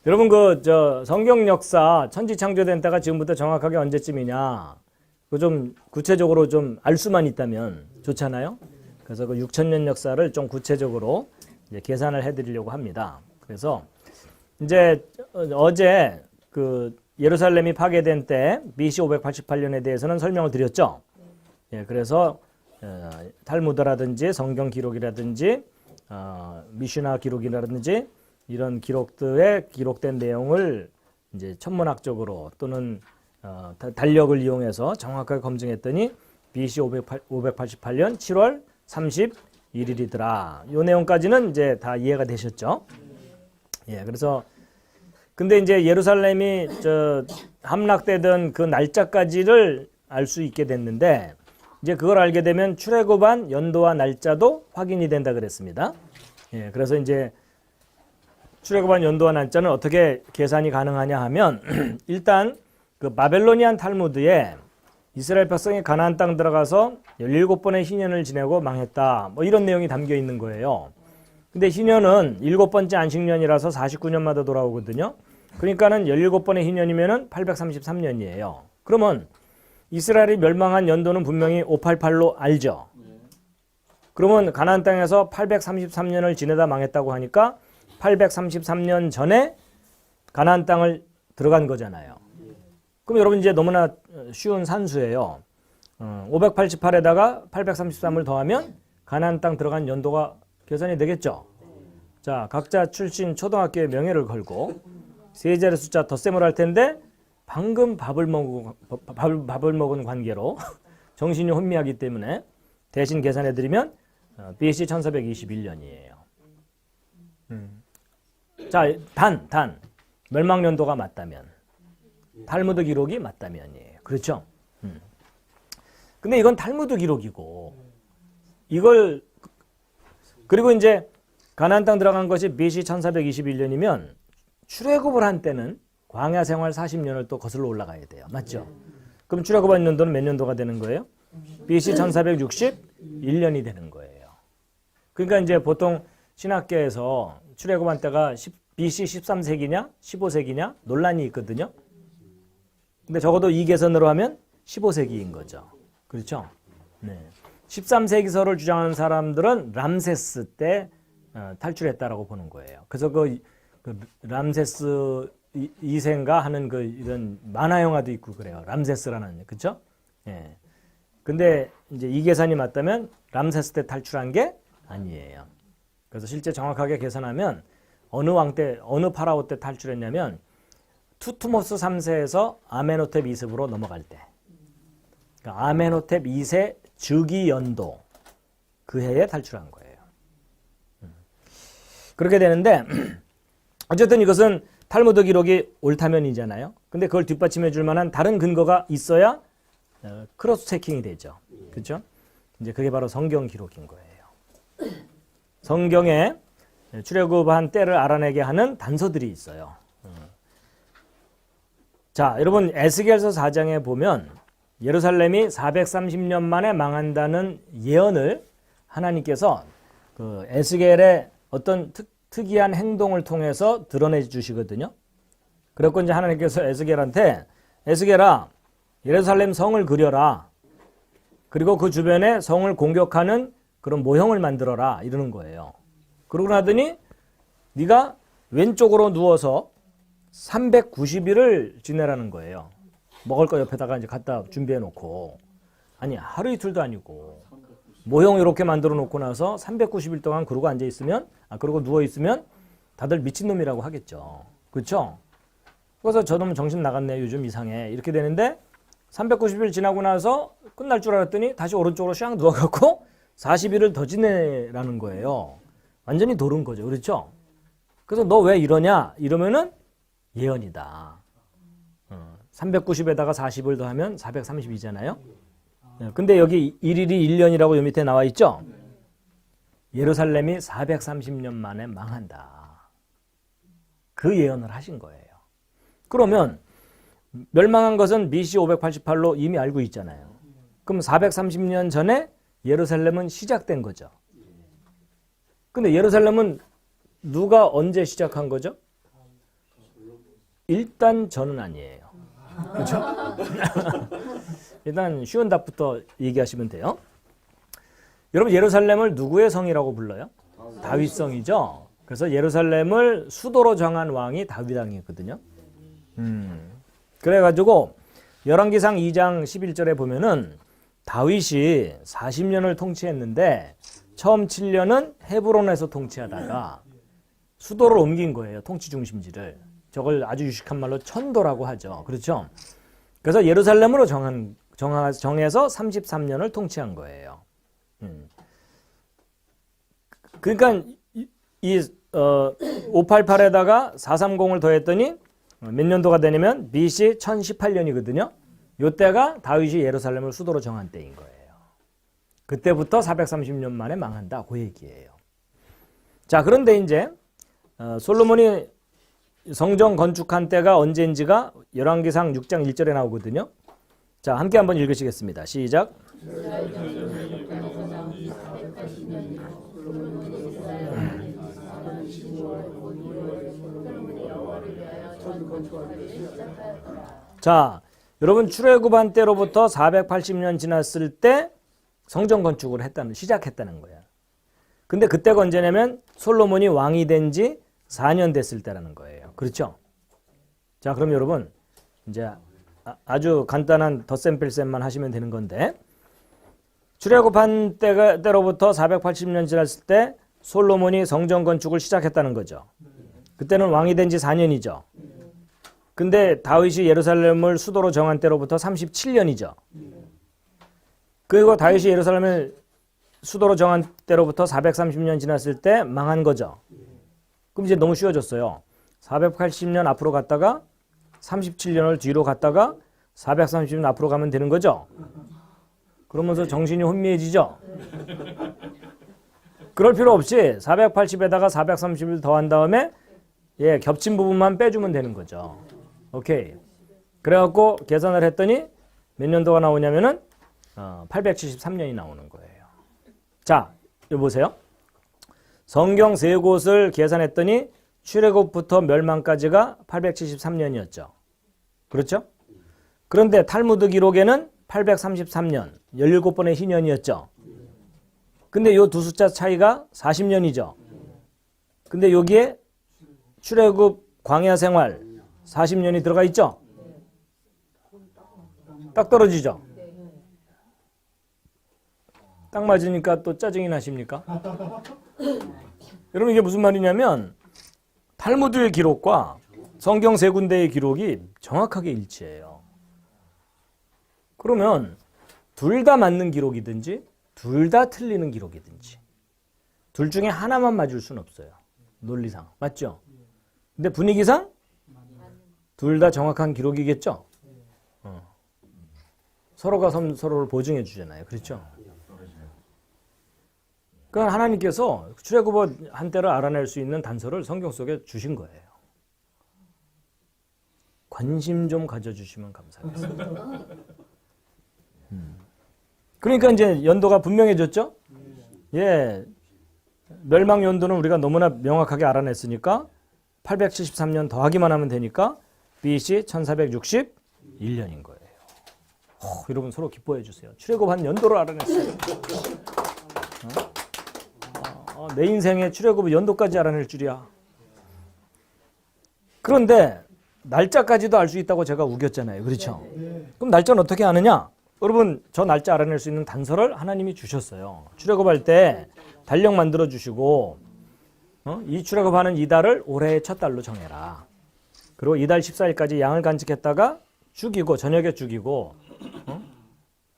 여러분 저 성경 역사 천지 창조된 때가 지금부터 정확하게 언제쯤이냐? 그 좀 구체적으로 좀 알 수만 있다면 좋잖아요. 그래서 그 6,000년 역사를 좀 구체적으로 이제 계산을 해드리려고 합니다. 그래서 이제 어제 그 예루살렘이 파괴된 때 BC 588년에 대해서는 설명을 드렸죠. 예, 그래서 탈무드라든지 성경 기록이라든지 미슈나 기록이라든지 이런 기록들에 기록된 내용을 이제 천문학적으로 또는 달력을 이용해서 정확하게 검증했더니 BC 588년 7월 31일이더라. 이 내용까지는 이제 다 이해가 되셨죠? 예, 그래서 근데 이제 예루살렘이 함락되던 그 날짜까지를 알 수 있게 됐는데 이제 그걸 알게 되면 출애굽한 연도와 날짜도 확인이 된다 그랬습니다. 예, 그래서 이제 출애굽한 연도와 날짜는 어떻게 계산이 가능하냐 하면 일단 그 바벨로니안 탈무드에 이스라엘 백성이 가나안 땅 들어가서 17번의 희년을 지내고 망했다. 뭐 이런 내용이 담겨 있는 거예요. 근데 희년은 7번째 안식년이라서 49년마다 돌아오거든요. 그러니까는 17번의 희년이면은 833년이에요. 그러면 이스라엘이 멸망한 연도는 분명히 588로 알죠. 그러면 가나안 땅에서 833년을 지내다 망했다고 하니까 833년 전에 가나안 땅을 들어간 거잖아요. 그럼 여러분 이제 너무나 쉬운 산수예요. 588에다가 833을 더하면 가나안 땅 들어간 연도가 계산이 되겠죠. 자, 각자 출신 초등학교의 명예를 걸고 세 자리 숫자 덧셈을 할 텐데 방금 밥을 먹은 관계로 정신이 혼미하기 때문에 대신 계산해드리면 BC 1421년이에요. 자, 단 멸망연도가 맞다면 탈무드 기록이 맞다면이에요. 그렇죠? 근데 이건 탈무드 기록이고 이걸 그리고 이제 가나안 땅 들어간 것이 BC 1421년이면 출애굽을 한 때는 광야 생활 40년을 또 거슬러 올라가야 돼요. 맞죠? 그럼 출애굽한 연도는 몇 년도가 되는 거예요? BC 1461년이 되는 거예요. 그러니까 이제 보통 신학계에서 출애굽한 때가 BC 13세기냐 15세기냐 논란이 있거든요. 근데 적어도 이 계산으로 하면 15세기인 거죠. 그렇죠? 네. 13세기서를 주장하는 사람들은 람세스 때 탈출했다라고 보는 거예요. 그래서 그 람세스 2세인가 하는 이런 만화 영화도 있고 그래요. 람세스라는, 그렇죠? 예. 근데 이제 이 계산이 맞다면 람세스 때 탈출한 게 아니에요. 그래서 실제 정확하게 계산하면 어느 왕 때, 어느 파라오 때 탈출했냐면 투트모스 3세에서 아메노텝 2세로 넘어갈 때. 그러니까 아메노텝 2세 즉위 연도 그 해에 탈출한 거예요. 그렇게 되는데 어쨌든 이것은 탈무드 기록이 옳다면이잖아요. 근데 그걸 뒷받침해 줄 만한 다른 근거가 있어야 크로스 체킹이 되죠. 그렇죠? 이제 그게 바로 성경 기록인 거예요. 성경에 출애굽한 때를 알아내게 하는 단서들이 있어요. 자, 여러분 에스겔서 4장에 보면 예루살렘이 430년 만에 망한다는 예언을 하나님께서 그 에스겔의 어떤 특이한 행동을 통해서 드러내 주시거든요. 그래서 이제 하나님께서 에스겔한테 에스겔아 예루살렘 성을 그려라. 그리고 그 주변에 성을 공격하는 그런 모형을 만들어라 이러는 거예요. 그러고 나더니 네가 왼쪽으로 누워서 390일을 지내라는 거예요. 먹을 거 옆에다가 이제 갖다 준비해 놓고 아니 하루 이틀도 아니고 모형 이렇게 만들어 놓고 나서 390일 동안 그러고 앉아 있으면 그러고 누워 있으면 다들 미친놈이라고 하겠죠. 그렇죠? 그래서 저놈 정신 나갔네 요즘 이상해 이렇게 되는데 390일 지나고 나서 끝날 줄 알았더니 다시 오른쪽으로 샥 누워갖고 40일을 더 지내라는 거예요. 완전히 도른 거죠. 그렇죠? 그래서 너 왜 이러냐 이러면은 예언이다. 390에다가 40을 더하면 430이잖아요. 근데 여기 1일이 1년이라고 요 밑에 나와 있죠? 예루살렘이 430년 만에 망한다. 그 예언을 하신 거예요. 그러면 멸망한 것은 BC 588로 이미 알고 있잖아요. 그럼 430년 전에 예루살렘은 시작된 거죠. 근데 예루살렘은 누가 언제 시작한 거죠? 일단 저는 아니에요. 그렇죠? 일단 쉬운 답부터 얘기하시면 돼요. 여러분 예루살렘을 누구의 성이라고 불러요? 다윗 성이죠. 그래서 예루살렘을 수도로 정한 왕이 다윗 왕이거든요. 그래가지고 열왕기상 2장 11절에 보면은 다윗이 40년을 통치했는데 처음 7년은 헤브론에서 통치하다가 수도를 옮긴 거예요. 통치 중심지를. 저걸 아주 유식한 말로 천도라고 하죠. 그렇죠? 그래서 예루살렘으로 정해서 33년을 통치한 거예요. 그러니까 이 588에다가 430을 더했더니 몇 년도가 되냐면 BC 1018년이거든요. 이때가 다윗이 예루살렘을 수도로 정한 때인 거예요. 그때부터 430년 만에 망한다. 그 얘기예요. 자, 그런데 이제 솔로몬이 성전 건축한 때가 언제인지가 열왕기상 6장 1절에 나오거든요. 자, 함께 한번 읽으시겠습니다. 시작. 자, 여러분 출애굽한 때로부터 480년 지났을 때 성전 건축을 시작했다는 거야. 근데 그때가 언제냐면 솔로몬이 왕이 된 지 4년 됐을 때라는 거예요. 그렇죠? 자, 그럼 여러분 이제 아주 간단한 덧셈뺄셈만 하시면 되는 건데 출애굽한 때로부터 480년 지났을 때 솔로몬이 성전 건축을 시작했다는 거죠. 그때는 왕이 된 지 4년이죠. 근데 다윗이 예루살렘을 수도로 정한 때로부터 37년이죠. 그리고 다윗이 예루살렘을 수도로 정한 때로부터 430년 지났을 때 망한 거죠. 그럼 이제 너무 쉬워졌어요. 480년 앞으로 갔다가 37년을 뒤로 갔다가 430년 앞으로 가면 되는 거죠. 그러면서 정신이 혼미해지죠. 그럴 필요 없이 480에다가 430을 더한 다음에 겹친 부분만 빼주면 되는 거죠. 오케이. 그래갖고 계산을 했더니 몇 년도가 나오냐면은 873년이 나오는 거예요. 자, 여기 보세요. 성경 세 곳을 계산했더니 출애굽부터 멸망까지가 873년이었죠. 그렇죠? 그런데 탈무드 기록에는 833년, 17번의 희년이었죠. 근데 요 두 숫자 차이가 40년이죠. 근데 여기에 출애굽 광야 생활 40년이 들어가 있죠? 딱 떨어지죠? 딱 맞으니까 또 짜증이 나십니까? 여러분 이게 무슨 말이냐면 탈무드의 기록과 성경 세 군데의 기록이 정확하게 일치해요. 그러면 둘 다 맞는 기록이든지 둘 다 틀리는 기록이든지 둘 중에 하나만 맞을 수는 없어요. 논리상. 맞죠? 근데 분위기상 둘 다 정확한 기록이겠죠? 서로가 서로를 보증해 주잖아요. 그렇죠? 그러니까 하나님께서 출애굽 한때를 알아낼 수 있는 단서를 성경 속에 주신 거예요. 관심 좀 가져주시면 감사하겠습니다. 그러니까 이제 연도가 분명해졌죠? 예, 멸망 연도는 우리가 너무나 명확하게 알아냈으니까 873년 더하기만 하면 되니까 BC 1461년인 거예요. 여러분 서로 기뻐해 주세요. 출애굽한 연도를 알아냈어요. 내 인생의 출애굽 연도까지 알아낼 줄이야. 그런데 날짜까지도 알 수 있다고 제가 우겼잖아요. 그렇죠? 그럼 날짜는 어떻게 아느냐? 여러분 저 날짜 알아낼 수 있는 단서를 하나님이 주셨어요. 출애굽할 때 달력 만들어 주시고 이 출애굽하는 이달을 올해의 첫 달로 정해라. 그리고 이달 14일까지 양을 간직했다가 죽이고 저녁에 죽이고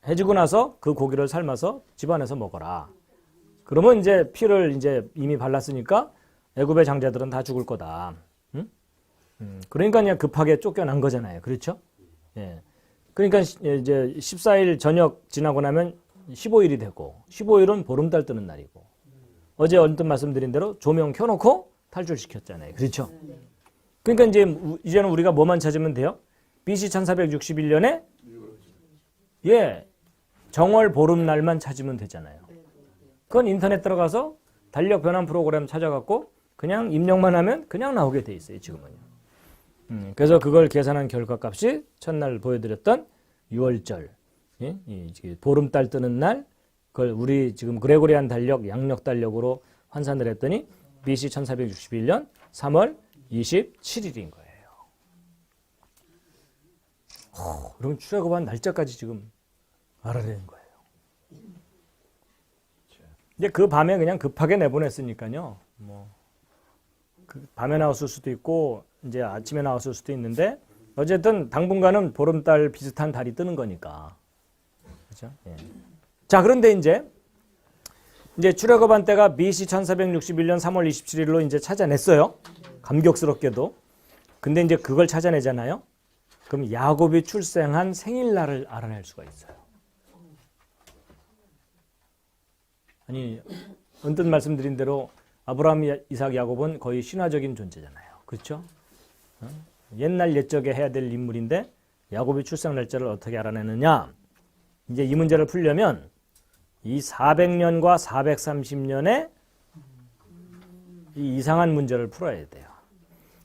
해지고 나서 그 고기를 삶아서 집안에서 먹어라. 그러면 이제 피를 이제 이미 발랐으니까 애굽의 장자들은 다 죽을 거다. 그러니까 그냥 급하게 쫓겨난 거잖아요. 그렇죠? 예. 그러니까 이제 14일 저녁 지나고 나면 15일이 되고 15일은 보름달 뜨는 날이고 어제 언뜻 말씀드린 대로 조명 켜놓고 탈출시켰잖아요. 그렇죠? 그러니까 이제는 우리가 뭐만 찾으면 돼요? BC 1461년에 정월 보름날만 찾으면 되잖아요. 그건 인터넷 들어가서 달력 변환 프로그램 찾아갖고 그냥 입력만 하면 그냥 나오게 돼 있어요. 지금은요. 그래서 그걸 계산한 결과값이 첫날 보여드렸던 6월절, 예? 보름달 뜨는 날, 그걸 우리 지금 그레고리안 달력, 양력 달력으로 환산을 했더니 BC 1461년 3월 27일인 거예요. 그럼 출애굽한 날짜까지 지금 알아야 되는 거예요. 이제 그 밤에 그냥 급하게 내보냈으니까요. 그 밤에 나왔을 수도 있고 이제 아침에 나왔을 수도 있는데 어쨌든 당분간은 보름달 비슷한 달이 뜨는 거니까. 그렇죠? 예. 자, 그런데 이제 출애굽한 때가 BC 1461년 3월 27일로 이제 찾아냈어요. 감격스럽게도. 근데 이제 그걸 찾아내잖아요. 그럼 야곱이 출생한 생일날을 알아낼 수가 있어요. 아니, 언뜻 말씀드린 대로 아브라함, 이삭, 야곱은 거의 신화적인 존재잖아요. 그렇죠? 옛날 옛적에 해야 될 인물인데 야곱이 출생 날짜를 어떻게 알아내느냐? 이제 이 문제를 풀려면 이 400년과 430년의 이 이상한 문제를 풀어야 돼요.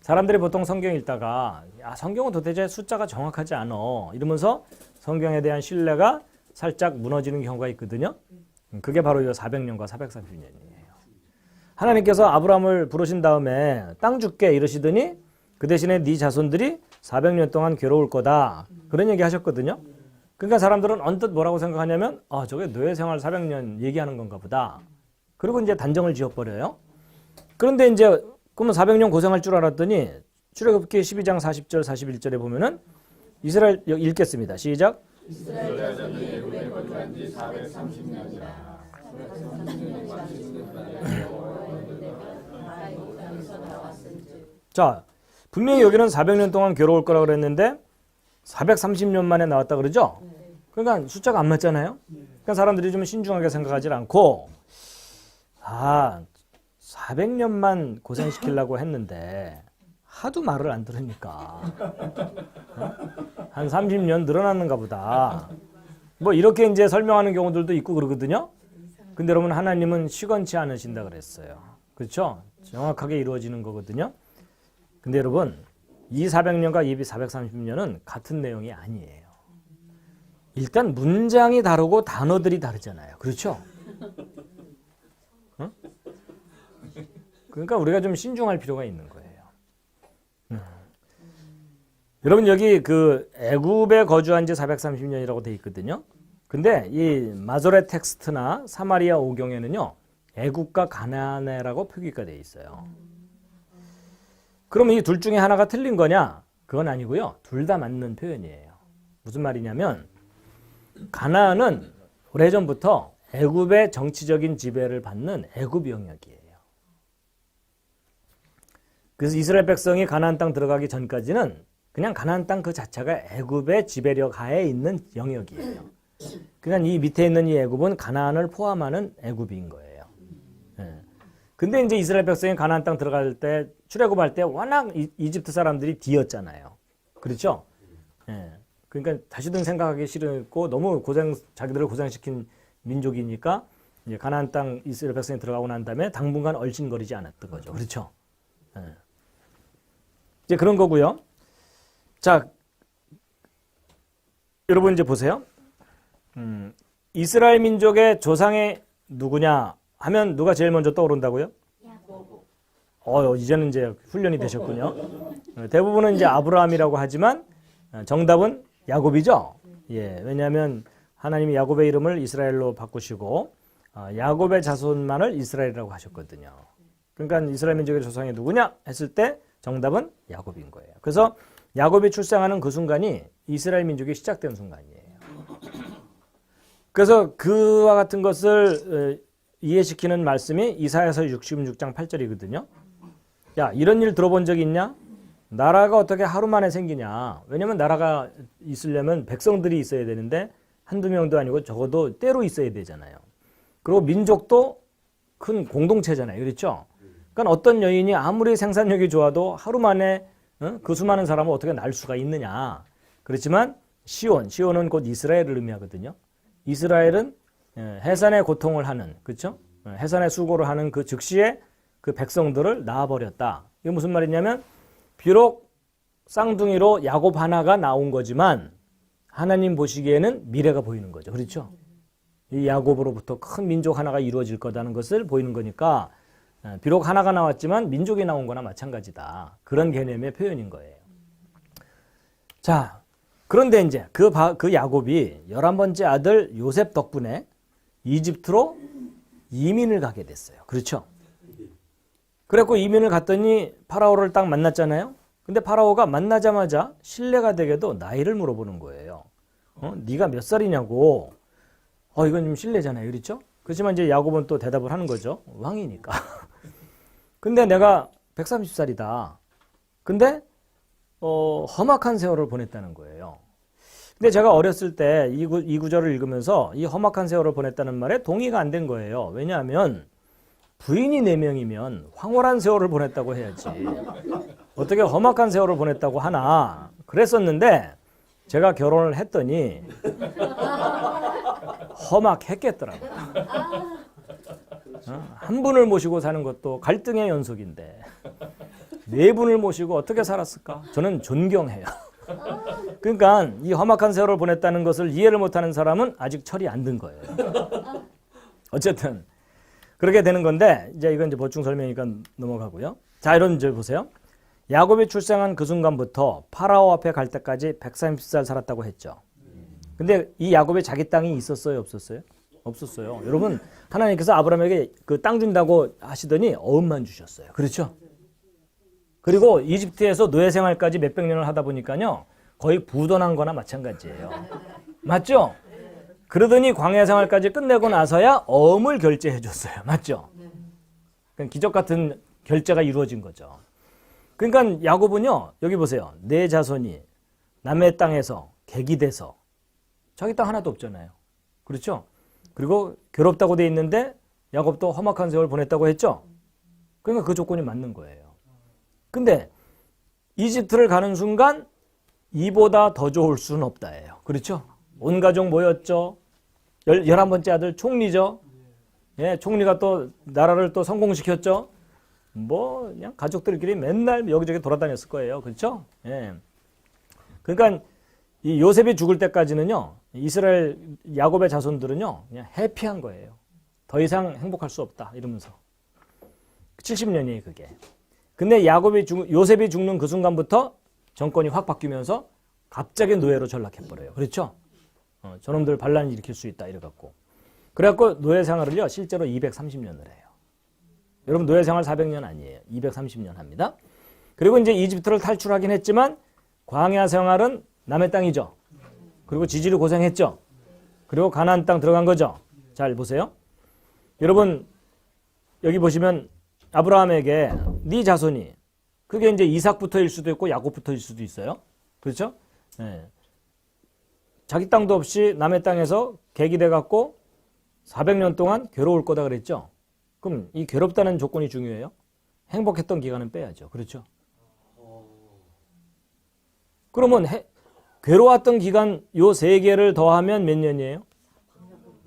사람들이 보통 성경 읽다가 성경은 도대체 숫자가 정확하지 않아 이러면서 성경에 대한 신뢰가 살짝 무너지는 경우가 있거든요. 그게 바로 이 400년과 430년이에요. 하나님께서 아브라함을 부르신 다음에 땅 줄게 이러시더니 그 대신에 네 자손들이 400년 동안 괴로울 거다. 그런 얘기 하셨거든요. 그러니까 사람들은 언뜻 뭐라고 생각하냐면 저게 노예생활 400년 얘기하는 건가 보다. 그리고 이제 단정을 지어버려요. 그런데 이제 그러면 400년 고생할 줄 알았더니 출애굽기 12장 40절 41절에 보면은 이스라엘 읽겠습니다. 시작. 이스라엘 자손이 애굽에 거주한 지 430년이라. 자, 분명히 여기는 400년 동안 괴로울 거라 그랬는데 430년 만에 나왔다 그러죠? 그러니까 숫자가 안 맞잖아요? 그러니까 사람들이 좀 신중하게 생각하지 않고 400년만 고생시키려고 했는데 하도 말을 안 들으니까 한 30년 늘어났는가 보다. 뭐 이렇게 이제 설명하는 경우들도 있고 그러거든요. 근데 여러분 하나님은 시건치 않으신다 그랬어요. 그렇죠? 정확하게 이루어지는 거거든요. 근데 여러분 이 400년과 이 430년은 같은 내용이 아니에요. 일단 문장이 다르고 단어들이 다르잖아요. 그렇죠? 어? 그러니까 우리가 좀 신중할 필요가 있는 거예요. 여러분 여기 그 애굽에 거주한 지 430년이라고 돼 있거든요. 근데 이 마소레 텍스트나 사마리아 오경에는요. 애굽과 가나안이라고 표기가 돼 있어요. 그러면 이 둘 중에 하나가 틀린 거냐? 그건 아니고요. 둘 다 맞는 표현이에요. 무슨 말이냐면 가나안은 오래전부터 애굽의 정치적인 지배를 받는 애굽 영역이에요. 그래서 이스라엘 백성이 가나안 땅 들어가기 전까지는 그냥 가나안 땅 그 자체가 애굽의 지배력 하에 있는 영역이에요. 그냥 이 밑에 있는 이 애굽은 가나안을 포함하는 애굽인 거예요. 근데 이제 이스라엘 백성이 가나안 땅 들어갈 때 출애굽할 때 워낙 이집트 사람들이 뒤였잖아요. 그렇죠? 그러니까 다시든 생각하기 싫고 너무 자기들을 고생시킨 민족이니까 이제 가나안 땅 이스라엘 백성이 들어가고 난 다음에 당분간 얼씬거리지 않았던 거죠. 그렇죠? 이제 그런 거고요. 자, 여러분 이제 보세요. 이스라엘 민족의 조상이 누구냐 하면 누가 제일 먼저 떠오른다고요? 이제는 이제 훈련이 되셨군요. 대부분은 이제 아브라함이라고 하지만 정답은 야곱이죠. 예, 왜냐하면 하나님이 야곱의 이름을 이스라엘로 바꾸시고 야곱의 자손만을 이스라엘이라고 하셨거든요. 그러니까 이스라엘 민족의 조상이 누구냐 했을 때 정답은 야곱인 거예요. 그래서 야곱이 출생하는 그 순간이 이스라엘 민족이 시작된 순간이에요. 그래서 그와 같은 것을 이해시키는 말씀이 이사야서 66장 8절이거든요. 야, 이런 일 들어본 적 있냐? 나라가 어떻게 하루 만에 생기냐? 왜냐면 나라가 있으려면 백성들이 있어야 되는데 한두 명도 아니고 적어도 때로 있어야 되잖아요. 그리고 민족도 큰 공동체잖아요. 그렇죠? 그러니까 어떤 여인이 아무리 생산력이 좋아도 하루 만에 그 수많은 사람을 어떻게 날 수가 있느냐? 그렇지만 시온은 곧 이스라엘을 의미하거든요. 이스라엘은 해산의 고통을 하는, 그렇죠? 해산의 수고를 하는 그 즉시에 그 백성들을 낳아버렸다. 이게 무슨 말이냐면 비록 쌍둥이로 야곱 하나가 나온 거지만 하나님 보시기에는 미래가 보이는 거죠. 그렇죠? 이 야곱으로부터 큰 민족 하나가 이루어질 거라는 것을 보이는 거니까 비록 하나가 나왔지만 민족이 나온 거나 마찬가지다. 그런 개념의 표현인 거예요. 자, 그런데 이제 그 야곱이 11번째 아들 요셉 덕분에 이집트로 이민을 가게 됐어요. 그렇죠? 그래갖고 이민을 갔더니 파라오를 딱 만났잖아요. 근데 파라오가 만나자마자 신뢰가 되게도 나이를 물어보는 거예요. 네가 몇 살이냐고. 이건 좀 실례잖아요. 그렇죠? 그렇지만 이제 야곱은 또 대답을 하는 거죠. 왕이니까. 근데 내가 130살이다. 근데 험악한 세월을 보냈다는 거예요. 근데 제가 어렸을 때 이 구절을 읽으면서 이 험악한 세월을 보냈다는 말에 동의가 안 된 거예요. 왜냐하면 부인이 4명이면 황홀한 세월을 보냈다고 해야지. 어떻게 험악한 세월을 보냈다고 하나. 그랬었는데 제가 결혼을 했더니 험악했겠더라고요. 한 분을 모시고 사는 것도 갈등의 연속인데 4분을 모시고 어떻게 살았을까? 저는 존경해요. 그러니까 이 험악한 세월을 보냈다는 것을 이해를 못하는 사람은 아직 철이 안 든 거예요. 어쨌든 그렇게 되는 건데 이제 이건 이제 보충 설명이니까 넘어가고요. 자, 이런 이제 보세요. 야곱이 출생한 그 순간부터 파라오 앞에 갈 때까지 130살 살았다고 했죠. 근데 이 야곱이 자기 땅이 있었어요, 없었어요? 없었어요. 여러분, 하나님께서 아브라함에게 그 땅 준다고 하시더니 어음만 주셨어요. 그렇죠? 그리고 이집트에서 노예 생활까지 몇백 년을 하다 보니까요, 거의 부도난 거나 마찬가지예요. 맞죠? 그러더니 광야 생활까지 끝내고 나서야 어음을 결제해 줬어요. 맞죠? 그러니까 기적 같은 결제가 이루어진 거죠. 그러니까 야곱은요, 여기 보세요. 내 자손이 남의 땅에서 객이돼서 자기 땅 하나도 없잖아요. 그렇죠? 그리고 괴롭다고 돼 있는데 야곱도 험악한 세월 보냈다고 했죠? 그러니까 그 조건이 맞는 거예요. 근데 이집트를 가는 순간 이보다 더 좋을 수는 없다예요. 그렇죠? 온 가족 모였죠. 11번째 아들 총리죠. 예, 총리가 또 나라를 또 성공시켰죠. 뭐 그냥 가족들끼리 맨날 여기저기 돌아다녔을 거예요. 그렇죠? 예. 그러니까 이 요셉이 죽을 때까지는요. 이스라엘 야곱의 자손들은요. 그냥 해피한 거예요. 더 이상 행복할 수 없다 이러면서. 70년이에요, 그게. 근데 요셉이 죽는 그 순간부터 정권이 확 바뀌면서 갑자기 노예로 전락해버려요. 그렇죠? 저놈들 반란 일으킬 수 있다 이래갖고. 그래갖고 노예 생활을요 실제로 230년을 해요. 여러분 노예 생활 400년 아니에요. 230년 합니다. 그리고 이제 이집트를 탈출하긴 했지만 광야 생활은 남의 땅이죠. 그리고 지지를 고생했죠. 그리고 가나안 땅 들어간 거죠. 잘 보세요. 여러분 여기 보시면 아브라함에게 네 자손이 그게 이제 이삭부터일 수도 있고 야곱부터일 수도 있어요. 그렇죠? 네. 자기 땅도 없이 남의 땅에서 객이 돼갖고 400년 동안 괴로울 거다 그랬죠. 그럼 이 괴롭다는 조건이 중요해요. 행복했던 기간은 빼야죠. 그렇죠? 그러면 괴로웠던 기간 요 3개를 더하면 몇 년이에요?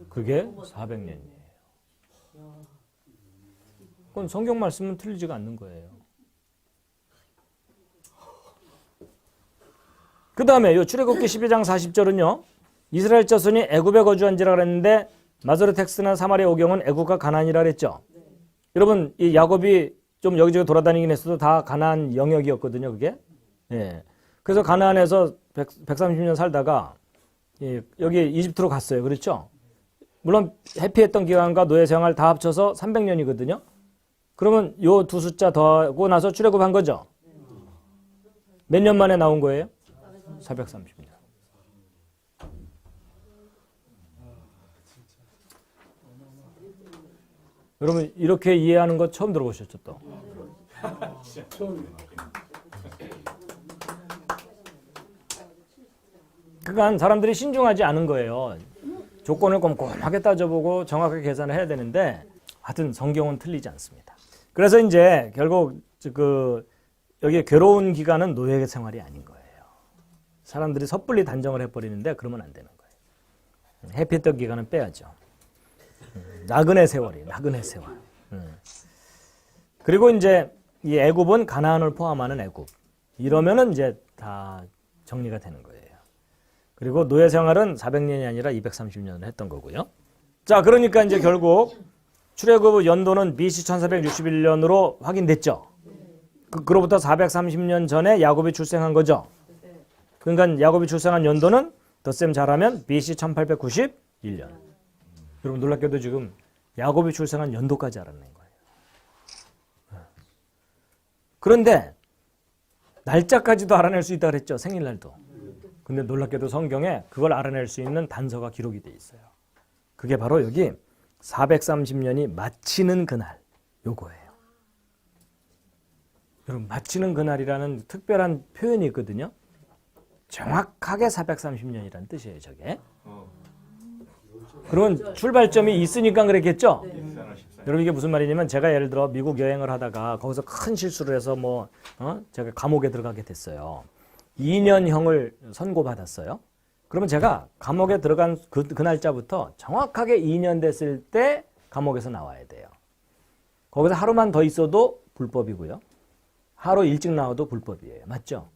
그게 400년이에요. 그건 성경 말씀은 틀리지가 않는 거예요. 그 다음에 요 출애굽기 12장 40절은요. 이스라엘 자손이 애굽에 거주한지라 그랬는데 마소레텍스나 사마리아 오경은 애굽과 가나안이라 그랬죠. 여러분 이 야곱이 좀 여기저기 돌아다니긴 했어도 다 가나안 영역이었거든요. 그게. 예. 그래서 가나안에서 130년 살다가 여기 이집트로 갔어요. 그렇죠? 물론 해피했던 기간과 노예 생활 다 합쳐서 300년이거든요. 그러면 요 두 숫자 더하고 나서 출애굽한 거죠. 몇 년 만에 나온 거예요? 430년. 여러분 이렇게 이해하는 거 처음 들어보셨죠 또? 그러니까 사람들이 신중하지 않은 거예요. 조건을 꼼꼼하게 따져보고 정확하게 계산을 해야 되는데 하여튼 성경은 틀리지 않습니다. 그래서 이제 결국 여기 괴로운 기간은 노예 생활이 아닌 거예요. 사람들이 섣불리 단정을 해버리는데 그러면 안 되는 거예요. 해피했던 기간은 빼야죠. 나그네 세월. 그리고 이제 이 애굽은 가나안을 포함하는 애굽. 이러면은 이제 다 정리가 되는 거예요. 그리고 노예 생활은 400년이 아니라 230년을 했던 거고요. 자, 그러니까 이제 결국 출애굽 연도는 BC 1461년으로 확인됐죠. 그로부터 430년 전에 야곱이 출생한 거죠. 그러니까 야곱이 출생한 연도는 덧셈 잘하면 BC 1891년. 여러분 놀랍게도 지금 야곱이 출생한 연도까지 알아낸 거예요. 그런데 날짜까지도 알아낼 수 있다고 그랬죠. 생일날도. 근데 놀랍게도 성경에 그걸 알아낼 수 있는 단서가 기록이 돼 있어요. 그게 바로 여기 430년이 마치는 그날 요거예요. 여러분 마치는 그날이라는 특별한 표현이 있거든요. 정확하게 430년이라는 뜻이에요. 저게. 그러면 출발점이 있으니까 그랬겠죠. 여러분 이게 무슨 말이냐면 제가 예를 들어 미국 여행을 하다가 거기서 큰 실수를 해서 제가 감옥에 들어가게 됐어요. 2년형을 선고받았어요. 그러면 제가 감옥에 들어간 그 날짜부터 정확하게 2년 됐을 때 감옥에서 나와야 돼요. 거기서 하루만 더 있어도 불법이고요. 하루 일찍 나와도 불법이에요. 맞죠?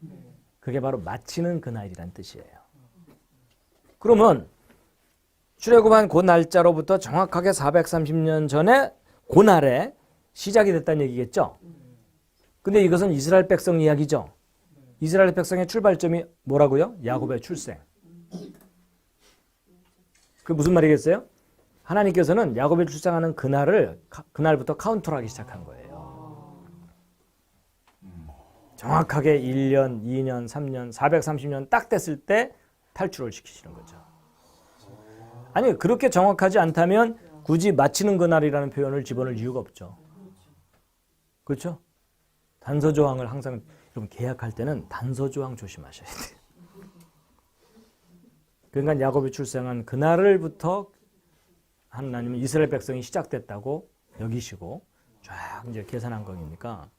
그게 바로 마치는 그날이란 뜻이에요. 그러면 출애굽한 그 날짜로부터 정확하게 430년 전에 그날에 시작이 됐다는 얘기겠죠? 근데 이것은 이스라엘 백성 이야기죠? 이스라엘 백성의 출발점이 뭐라고요? 야곱의 출생. 그게 무슨 말이겠어요? 하나님께서는 야곱이 출생하는 그날부터 카운트를 하기 시작한 거예요. 정확하게 1년, 2년, 3년, 430년 딱 됐을 때 탈출을 시키시는 거죠. 아니 그렇게 정확하지 않다면 굳이 마치는 그날이라는 표현을 집어넣을 이유가 없죠. 그렇죠? 단서조항을 항상 여러분 계약할 때는 단서조항 조심하셔야 돼요. 그러니까 야곱이 출생한 그날부터 하나님은 이스라엘 백성이 시작됐다고 여기시고 쫙 이제 계산한 거니까.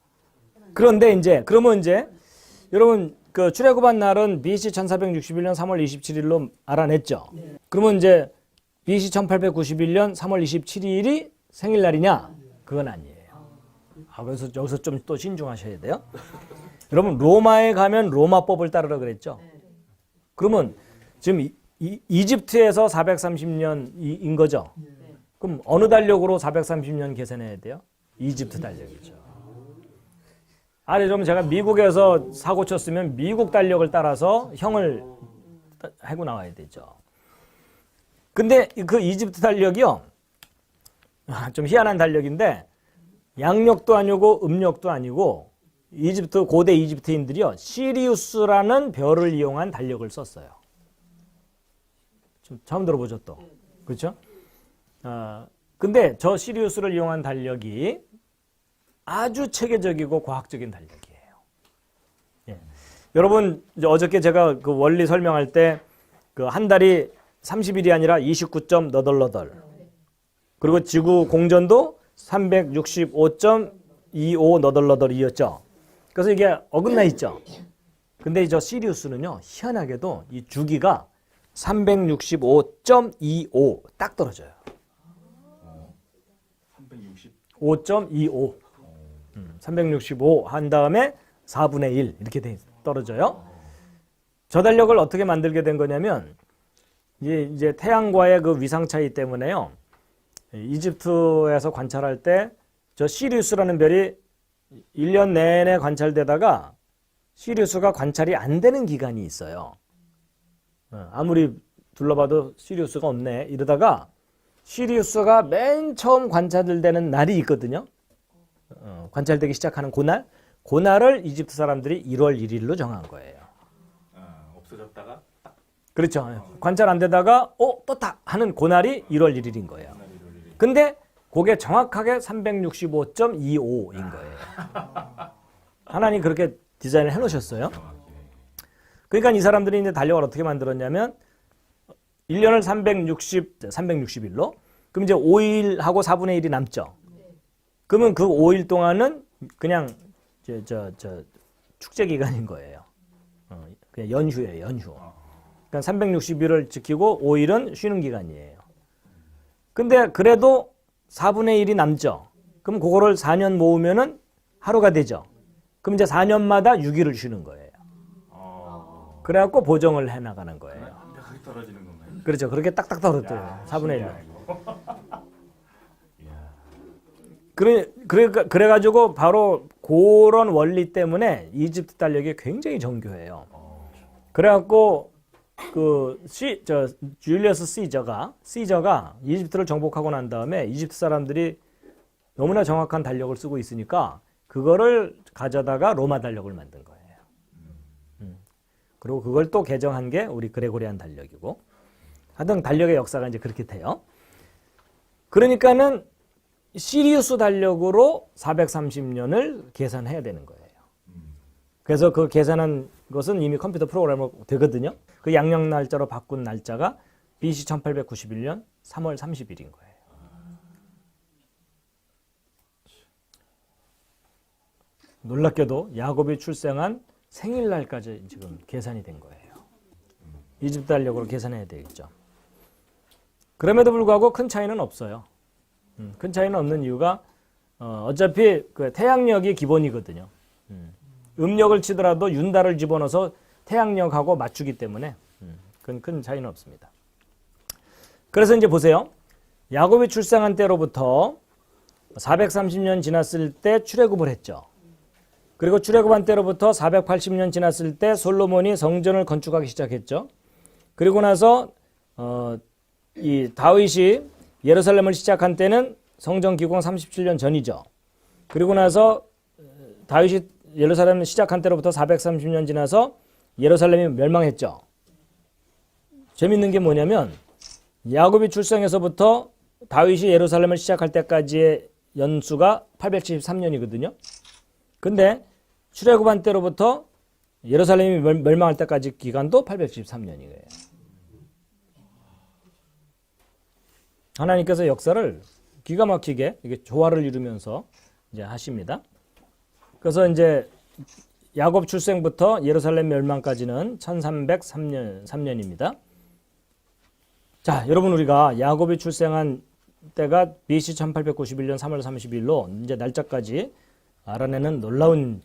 그러면 이제 여러분 그 출애굽한 날은 BC 1461년 3월 27일로 알아냈죠. 그러면 이제 BC 1891년 3월 27일이 생일날이냐? 그건 아니에요. 그래서 여기서 좀 또 신중하셔야 돼요. 여러분 로마에 가면 로마법을 따르라 그랬죠. 그러면 지금 이집트에서 430년인 거죠. 그럼 어느 달력으로 430년 계산해야 돼요? 이집트 달력이죠. 그러면 제가 미국에서 사고 쳤으면 미국 달력을 따라서 형을 하고 나와야 되죠. 근데 그 이집트 달력이요. 좀 희한한 달력인데 양력도 아니고 음력도 아니고 고대 이집트인들이요. 시리우스라는 별을 이용한 달력을 썼어요. 좀 처음 들어보죠 또. 그렇죠? 근데 저 시리우스를 이용한 달력이 아주 체계적이고 과학적인 달력이에요. 예. 여러분 어저께 제가 그 원리 설명할 때 그 한 달이 30일이 아니라 29.8 그리고 지구 공전도 365.25 그래서 이게 어긋나 있죠. 근데 저 시리우스는요 희한하게도 이 주기가 365.25 딱 떨어져요. 5.25 365 한 다음에 4분의 1 이렇게 떨어져요. 저 달력을 어떻게 만들게 된 거냐면 이제 태양과의 그 위상 차이 때문에요. 이집트에서 관찰할 때 저 시리우스라는 별이 1년 내내 관찰되다가 시리우스가 관찰이 안 되는 기간이 있어요. 아무리 둘러봐도 시리우스가 없네 이러다가 시리우스가 맨 처음 관찰되는 날이 있거든요. 관찰되기 시작하는 그날을 이집트 사람들이 1월 1일로 정한 거예요. 없어졌다가 딱. 그렇죠. 관찰 안 되다가 떴다 하는 그날이 1월 1일인 거예요. 근데 그게 정확하게 365.25인 거예요. 하나님 그렇게 디자인을 해놓으셨어요. 그러니까 이 사람들이 이제 달력을 어떻게 만들었냐면 1년을 360일로 그럼 이제 5일하고 4분의 1이 남죠. 그러면 그 5일 동안은 그냥 축제 기간인 거예요. 그냥 연휴예요, 연휴. 그러니까 360일을 지키고 5일은 쉬는 기간이에요. 근데 그래도 4분의 1이 남죠. 그럼 그거를 4년 모으면은 하루가 되죠. 그럼 이제 4년마다 6일을 쉬는 거예요. 그래갖고 보정을 해 나가는 거예요. 완벽하게 떨어지는 건가요? 그렇죠. 그렇게 딱딱 떨어져요. 야, 4분의 1로. 신기하네, 이거. 이야. 그래가지고 바로 그런 원리 때문에 이집트 달력이 굉장히 정교해요. 그래갖고 줄리어스 시저가 이집트를 정복하고 난 다음에 이집트 사람들이 너무나 정확한 달력을 쓰고 있으니까 그거를 가져다가 로마 달력을 만든 거예요. 그리고 그걸 또 개정한 게 우리 그레고리안 달력이고, 하여튼 달력의 역사가 이제 그렇게 돼요. 그러니까는 시리우스 달력으로 430년을 계산해야 되는 거예요. 그래서 그 계산한 것은 이미 컴퓨터 프로그램으로 되거든요. 그 양력 날짜로 바꾼 날짜가 BC 1891년 3월 30일인 거예요. 놀랍게도 야곱이 출생한 생일날까지 지금 계산이 된 거예요. 이집트 달력으로 계산해야 되겠죠. 그럼에도 불구하고 큰 차이는 없어요. 큰 차이는 없는 이유가 어차피 그 태양력이 기본이거든요. 음력을 치더라도 윤달을 집어넣어서 태양력하고 맞추기 때문에 그건 큰 차이는 없습니다. 그래서 이제 보세요. 야곱이 출생한 때로부터 430년 지났을 때 출애굽을 했죠. 그리고 출애굽한 때로부터 480년 지났을 때 솔로몬이 성전을 건축하기 시작했죠. 그리고 나서 이 다윗이 예루살렘을 시작한 때는 성전 기공 37년 전이죠. 그리고 나서 다윗이 예루살렘을 시작한 때로부터 430년 지나서 예루살렘이 멸망했죠. 재밌는 게 뭐냐면 야곱이 출생에서부터 다윗이 예루살렘을 시작할 때까지의 연수가 873년이거든요. 근데 출애굽한 때로부터 예루살렘이 멸망할 때까지 기간도 873년이에요. 하나님께서 역사를 기가 막히게 이게 조화를 이루면서 이제 하십니다. 그래서 이제 야곱 출생부터 예루살렘 멸망까지는 1303년입니다. 자, 여러분 우리가 야곱이 출생한 때가 BC 1891년 3월 30일로 이제 날짜까지 알아내는 놀라운